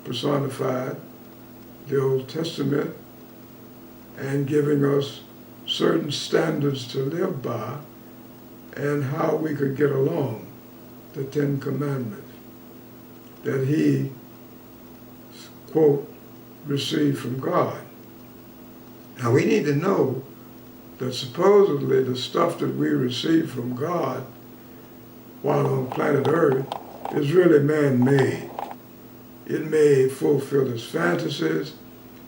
personified the Old Testament and giving us certain standards to live by and how we could get along, the Ten Commandments that he, quote, received from God. Now we need to know that supposedly the stuff that we receive from God while on planet Earth is really man-made. It may fulfill his fantasies,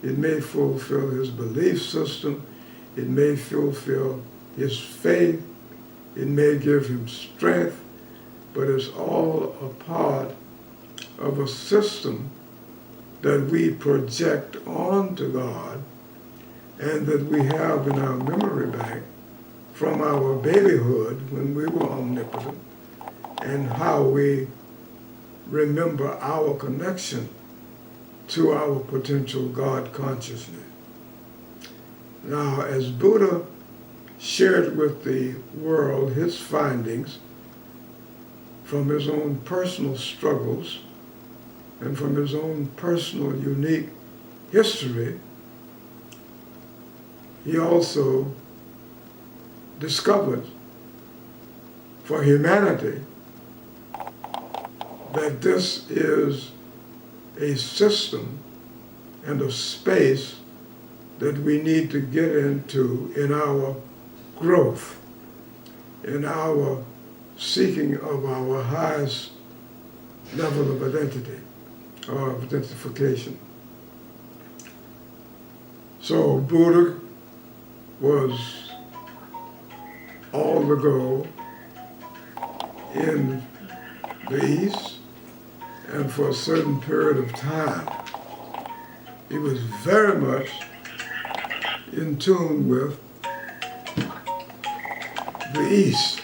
it may fulfill his belief system, it may fulfill his faith, it may give him strength, but it's all a part of a system that we project onto God and that we have in our memory bank from our babyhood when we were omnipotent, and how we remember our connection to our potential God consciousness. Now, as Buddha shared with the world his findings from his own personal struggles and from his own personal unique history, he also discovered for humanity that this is a system and a space that we need to get into in our growth, in our seeking of our highest level of identity or identification. So Buddha was all ago in the East, and for a certain period of time, he was very much in tune with the East,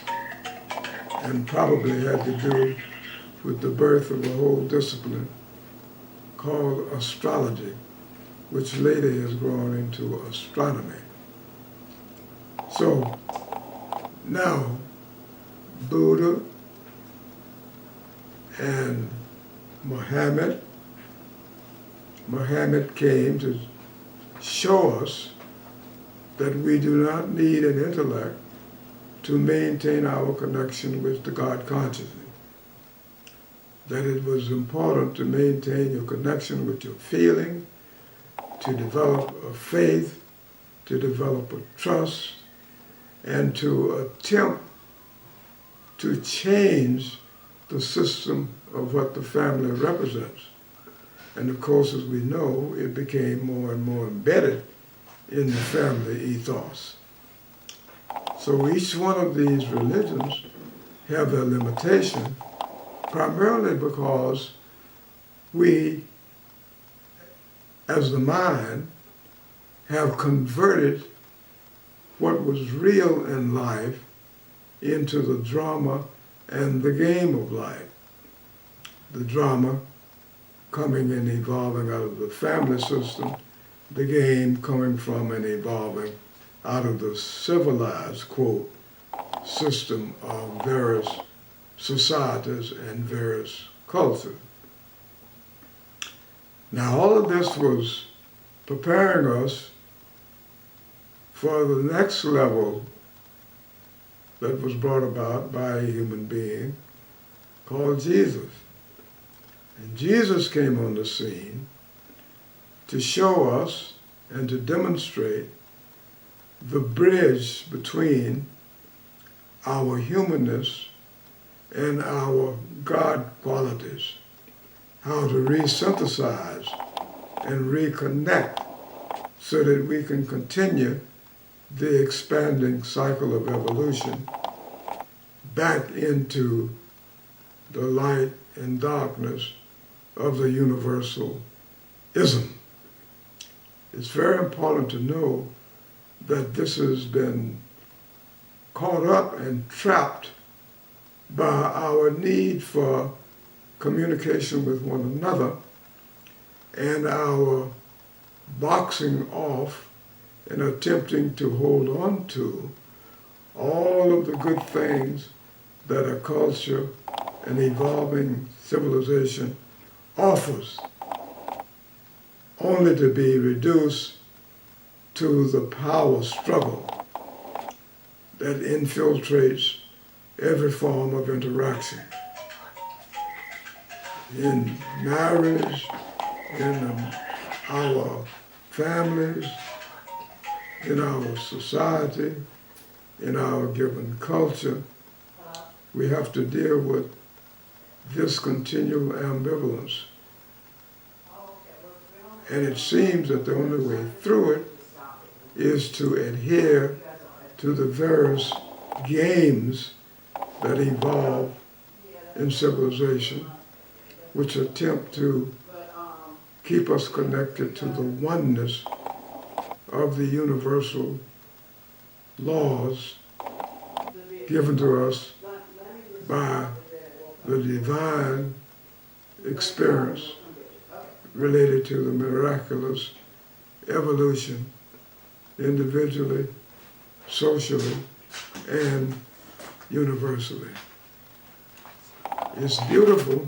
and probably had to do with the birth of a whole discipline called astrology, which later has grown into astronomy. So now Buddha and Muhammad came to show us that we do not need an intellect to maintain our connection with the God consciousness. That it was important to maintain your connection with your feeling, to develop a faith, to develop a trust, and to attempt to change the system of what the family represents. And of course, as we know, it became more and more embedded in the family ethos. So each one of these religions have their limitation, primarily because we, as the mind, have converted what was real in life into the drama and the game of life. The drama coming and evolving out of the family system, the game coming from and evolving out of the civilized, quote, system of various societies and various cultures. Now, all of this was preparing us for the next level that was brought about by a human being called Jesus. And Jesus came on the scene to show us and to demonstrate the bridge between our humanness and our God qualities, how to resynthesize and reconnect so that we can continue the expanding cycle of evolution back into the light and darkness of the universal ism. It's very important to know that this has been caught up and trapped by our need for communication with one another and our boxing off and attempting to hold on to all of the good things that a culture, an evolving civilization offers only to be reduced to the power struggle that infiltrates every form of interaction. In marriage, in our families, in our society, in our given culture, we have to deal with this continual ambivalence. And it seems that the only way through it is to adhere to the various games that evolve in civilization, which attempt to keep us connected to the oneness of the universal laws given to us by the divine experience related to the miraculous evolution individually, socially, and universally. It's beautiful